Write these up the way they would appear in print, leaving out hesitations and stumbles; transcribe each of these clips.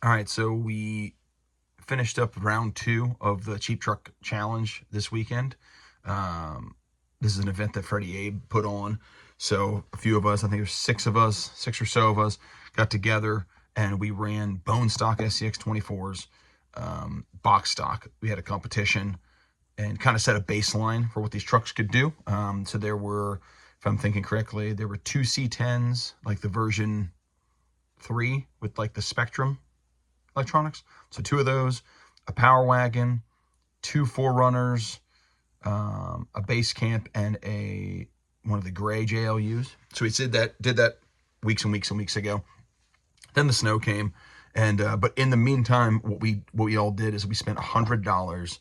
All right, so we finished up round 2 of the Cheap Truck Challenge this weekend. Um, this is an event that Freddie Abe put on. So a few of us, I think there's 6 of us, 6 or so of us, got together and we ran bone stock SCX24s, box stock. We had a competition and kind of set a baseline for what these trucks could do. So there were, if I'm thinking correctly, there were 2 C10s, like the version 3 with like the Spectrum electronics. So 2 of those, a Power Wagon, 2 Forerunners, a Base Camp, and one of the gray JLUs. So we did that weeks and weeks and weeks ago. Then the snow came, and but in the meantime, what we all did is we spent $100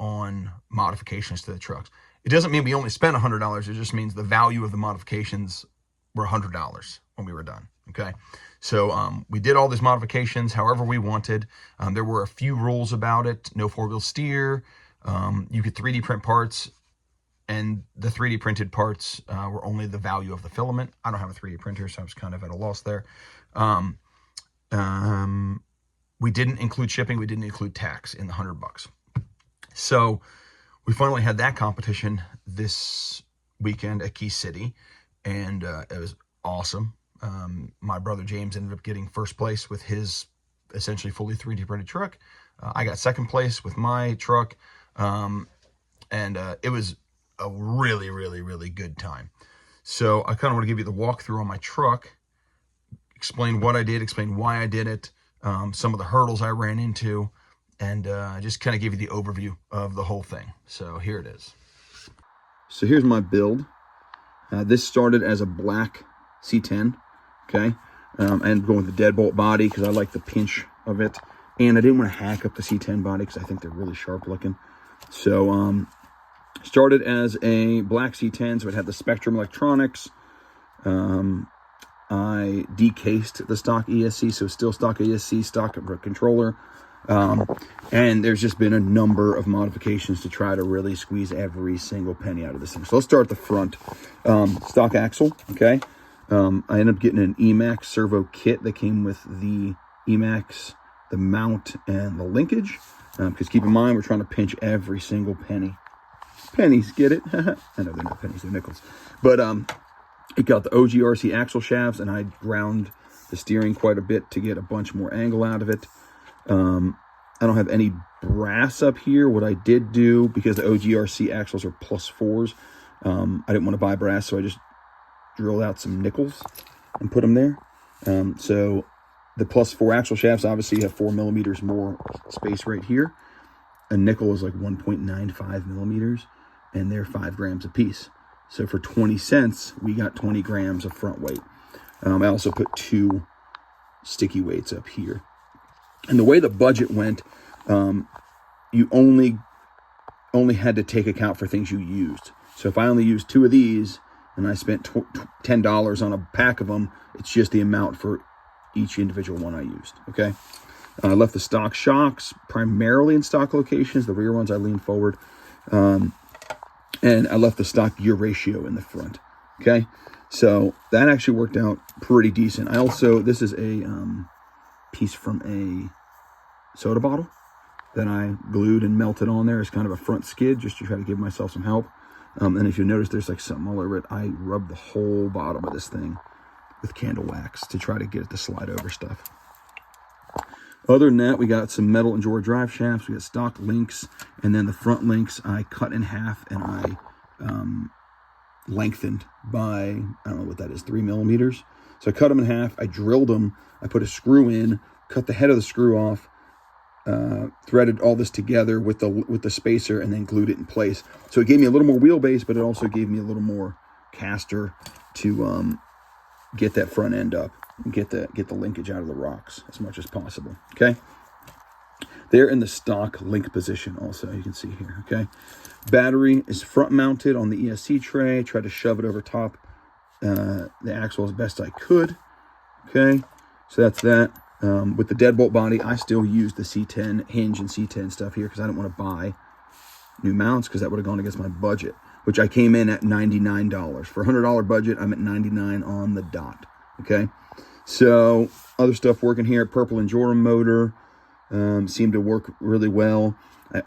on modifications to the trucks. It doesn't mean we only spent $100. It just means the value of the modifications were $100 when we were done. Okay, so we did all these modifications however we wanted. There were a few rules about it. No 4-wheel steer. You could 3D print parts, and the 3D printed parts were only the value of the filament. I don't have a 3D printer, so I was kind of at a loss there. We didn't include shipping. We didn't include tax in the $100. So we finally had that competition this weekend at Key City, and it was awesome. My brother James ended up getting first place with his essentially fully 3D printed truck. I got second place with my truck, and it was a really, really, really good time. So I kind of want to give you the walkthrough on my truck, explain what I did, explain why I did it, some of the hurdles I ran into, and just kind of give you the overview of the whole thing. So here it is. So here's my build. This started as a black C10, okay? And going with the deadbolt body because I like the pinch of it. And I didn't want to hack up the C10 body because I think they're really sharp looking. So started as a black C10, so it had the Spectrum electronics. I decased the stock ESC, so still stock ESC, stock controller. And there's just been a number of modifications to try to really squeeze every single penny out of this thing. So let's start at the front. Stock axle, okay? I ended up getting an Emax servo kit that came with the Emax, the mount, and the linkage. Because keep in mind, we're trying to pinch every single penny. Pennies, get it? I know they're not pennies, they're nickels. But it got the OGRC axle shafts, and I ground the steering quite a bit to get a bunch more angle out of it. I don't have any brass up here. What I did do, because the OGRC axles are +4s, I didn't want to buy brass, so I just drilled out some nickels and put them there. So the +4 axle shafts obviously have 4 millimeters more space right here. A nickel is like 1.95 millimeters, and they're 5 grams a piece. So for 20 cents, we got 20 grams of front weight. I also put 2 sticky weights up here. And the way the budget went, you only had to take account for things you used. So if I only used 2 of these and I spent $10 on a pack of them, it's just the amount for each individual one I used, okay? I left the stock shocks primarily in stock locations. The rear ones I leaned forward. And I left the stock gear ratio in the front, okay? So that actually worked out pretty decent. I also, this is a piece from a soda bottle that I glued and melted on there as kind of a front skid just to try to give myself some help. And if you notice, there's like something all over it. I rubbed the whole bottom of this thing with candle wax to try to get it to slide over stuff. Other than that, we got some metal and Enduro drive shafts. We got stock links, and then the front links I cut in half and I lengthened by, I don't know what that is, 3 millimeters. So I cut them in half. I drilled them. I put a screw in, cut the head of the screw off, threaded all this together with the spacer, and then glued it in place. So it gave me a little more wheelbase, but it also gave me a little more caster to get that front end up and get the linkage out of the rocks as much as possible. Okay, they're in the stock link position also, you can see here. Okay, battery is front mounted on the ESC tray. Tried to shove it over top the axle as best I could. Okay, so that's that. With the deadbolt body, I still use the C10 hinge and C10 stuff here because I don't want to buy new mounts because that would have gone against my budget, which I came in at $99. For a $100 budget, I'm at $99 on the dot. Okay, So other stuff working here, Purple and Joram motor seemed to work really well.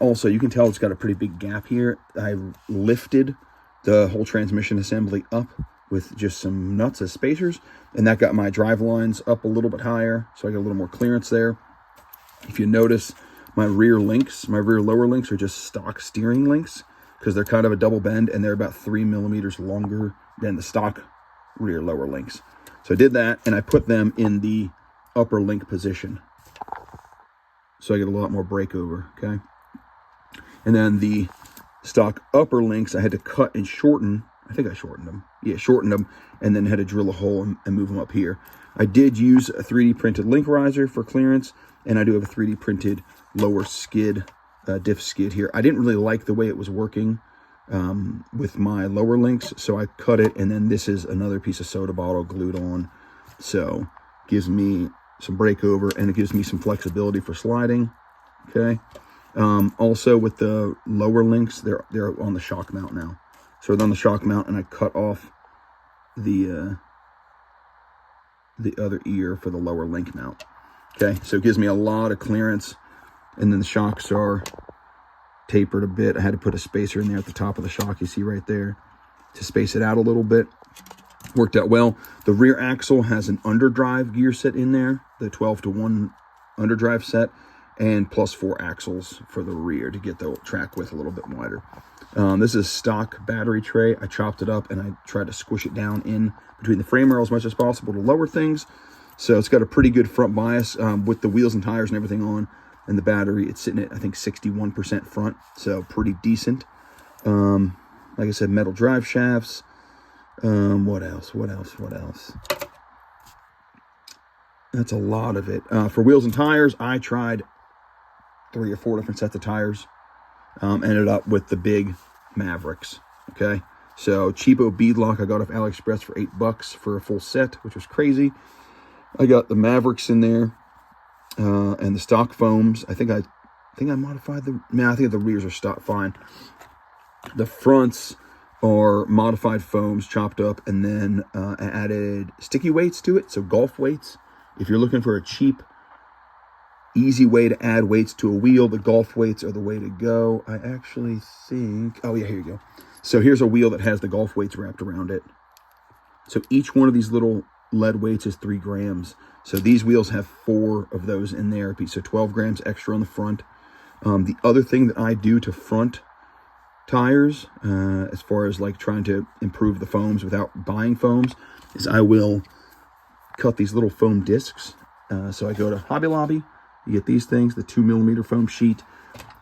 Also, you can tell it's got a pretty big gap here. I lifted the whole transmission assembly up with just some nuts as spacers, and that got my drive lines up a little bit higher, so I got a little more clearance there. If you notice, my rear lower links are just stock steering links because they're kind of a double bend, and they're about 3 millimeters longer than the stock rear lower links. So I did that, and I put them in the upper link position, so I get a lot more breakover, okay? And then the stock upper links, I had to cut and shorten. I think I shortened them. Yeah, shortened them, and then had to drill a hole and move them up here. I did use a 3D printed link riser for clearance, and I do have a 3D printed lower skid, diff skid here. I didn't really like the way it was working with my lower links, so I cut it, and then this is another piece of soda bottle glued on. So gives me some breakover, and it gives me some flexibility for sliding, okay? Also with the lower links, they're on the shock mount now. So they're on the shock mount, and I cut off the other ear for the lower link mount. Okay, so it gives me a lot of clearance, and then the shocks are tapered a bit. I had to put a spacer in there at the top of the shock, you see right there, to space it out a little bit. Worked out well. The rear axle has an underdrive gear set in there, the 12-to-1 underdrive set, and +4 axles for the rear to get the track width a little bit wider. This is stock battery tray. I chopped it up and I tried to squish it down in between the frame rail as much as possible to lower things. So it's got a pretty good front bias with the wheels and tires and everything on. And the battery, it's sitting at, I think, 61% front. So pretty decent. Like I said, metal drive shafts. What else? That's a lot of it. For wheels and tires, I tried 3 or 4 different sets of tires. Ended up with the big Mavericks. Okay, so cheapo beadlock I got off AliExpress for $8 for a full set, which was crazy. I got the Mavericks in there, and the stock foams. I think I modified the. Man, I think the rears are stock fine. The fronts are modified foams chopped up, and then I added sticky weights to it, so golf weights. If you're looking for a cheap, easy way to add weights to a wheel, the golf weights are the way to go. I actually think, oh yeah, here you go. So here's a wheel that has the golf weights wrapped around it. So each one of these little lead weights is 3 grams. So these wheels have 4 of those in there, so 12 grams extra on the front. The other thing that I do to front tires, as far as like trying to improve the foams without buying foams, is I will cut these little foam discs. So I go to Hobby Lobby, you get these things, the 2 millimeter foam sheet.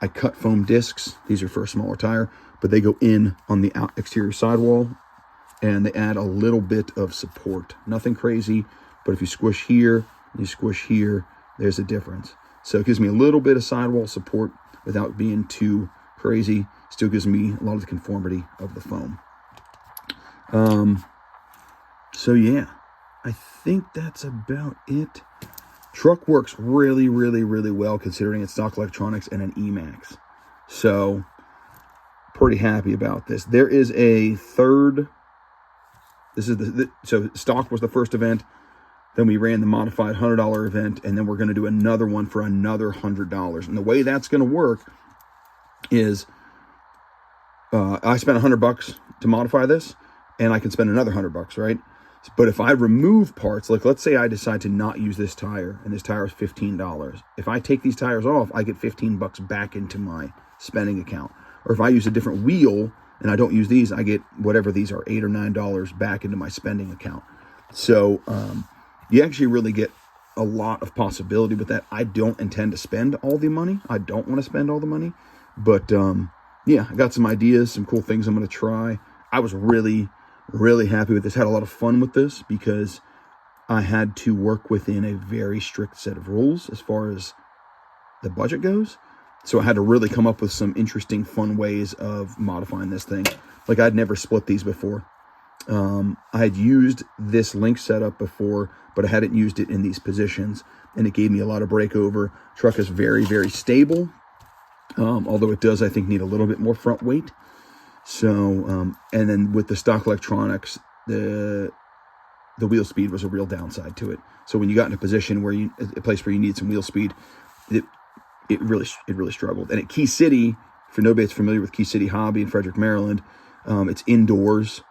I cut foam discs. These are for a smaller tire, but they go in on the exterior sidewall, and they add a little bit of support. Nothing crazy, but if you squish here, you squish here, there's a difference. So it gives me a little bit of sidewall support without being too crazy. Still gives me a lot of the conformity of the foam. So yeah, I think that's about it. Truck works really, really, really well considering it's stock electronics and an E-Max. So pretty happy about this. There is a third. This is so stock was the first event. Then we ran the modified $100 event, and then we're going to do another one for another $100. And the way that's going to work is I spent $100 to modify this, and I can spend another $100, right? But if I remove parts, like let's say I decide to not use this tire, and this tire is $15. If I take these tires off, I get $15 back into my spending account. Or if I use a different wheel and I don't use these, I get whatever these are, $8 or $9 back into my spending account. So you actually really get a lot of possibility with that. I don't intend to spend all the money. I don't want to spend all the money. But yeah, I got some ideas, some cool things I'm going to try. I was really, really happy with this. Had a lot of fun with this because I had to work within a very strict set of rules as far as the budget goes. So I had to really come up with some interesting, fun ways of modifying this thing. Like I'd never split these before. I had used this link setup before, but I hadn't used it in these positions, and it gave me a lot of breakover. Truck is very, very stable, although it does, I think, need a little bit more front weight. So, and then with the stock electronics, the the wheel speed was a real downside to it. So when you got in a position where a place where you need some wheel speed, it really struggled. And at Key City, for nobody that's familiar with Key City Hobby in Frederick, Maryland, it's indoors.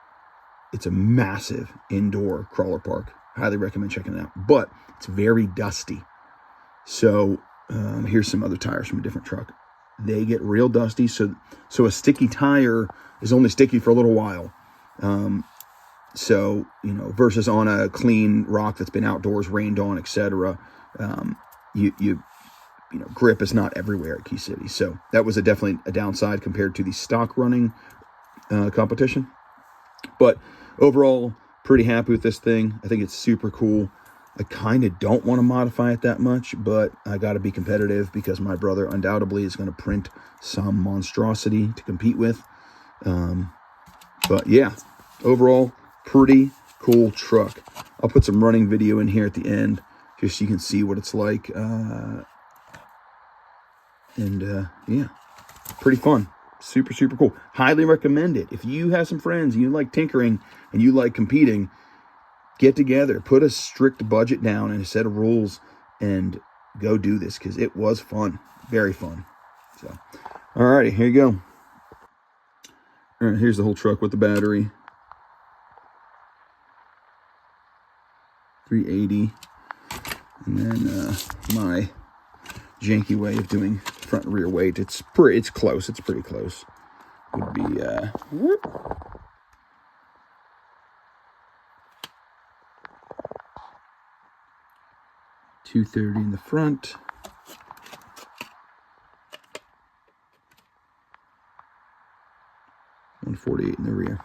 It's a massive indoor crawler park. Highly recommend checking it out. But it's very dusty. So here's some other tires from a different truck. They get real dusty. So a sticky tire is only sticky for a little while. So, versus on a clean rock that's been outdoors, rained on, etc. Grip is not everywhere at Key City. So that was definitely a downside compared to the stock running competition. But overall, pretty happy with this thing. I think it's super cool. I kind of don't want to modify it that much, but I got to be competitive because my brother undoubtedly is going to print some monstrosity to compete with. But yeah, overall, pretty cool truck. I'll put some running video in here at the end just so you can see what it's like. Yeah, pretty fun. Super, super cool. Highly recommend it. If you have some friends, you like tinkering and you like competing, get together, put a strict budget down and a set of rules and go do this because it was fun. Very fun. So, all righty, here you go. All right, here's the whole truck with the battery. 380. And then my janky way of doing front and rear weight. It's close. It's pretty close. Would be 230 in the front. 148 in the rear.